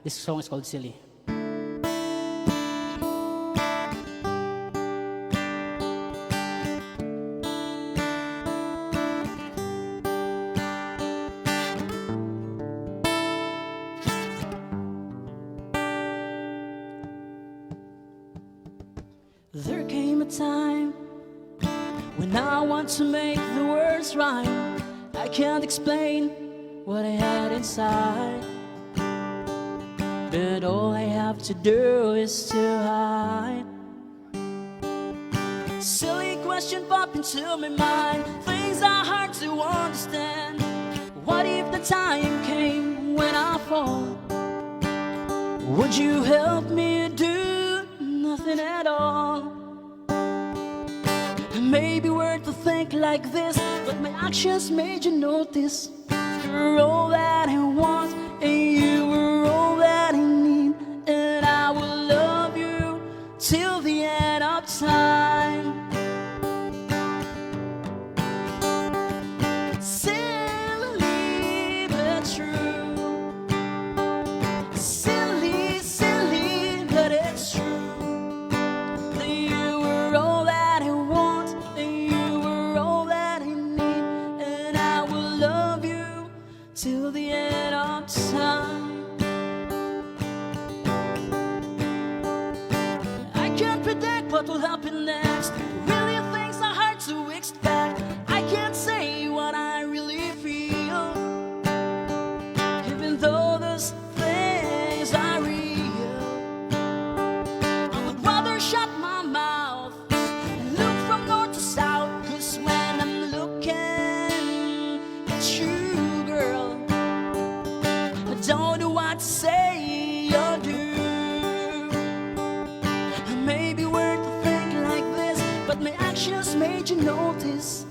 This song is called Silly. There came a time when I want to make the words rhyme. I can't explain what I had inside, but all I have to do is to hide. Silly question pop into my mind. Things are hard to understand. What if the time came when I fall? Would you help me do nothing at all? Maybe worth to think like this, but my actions made you notice. You're all that I want, and you were all that I need, and I will love you till the end of time. Silly but true. Silly, silly, but it's true. You were all that I want, and you were all that I need, and I will love you till the end of time. I can't predict what will happen next. Really, things are hard to expect. I can't say what I really feel, even though those things are real. I would rather shut my mouth and look from north to south, 'cause when I'm looking at you, girl, I don't know what to say or do. Maybe worth to think like this, but my actions made you notice.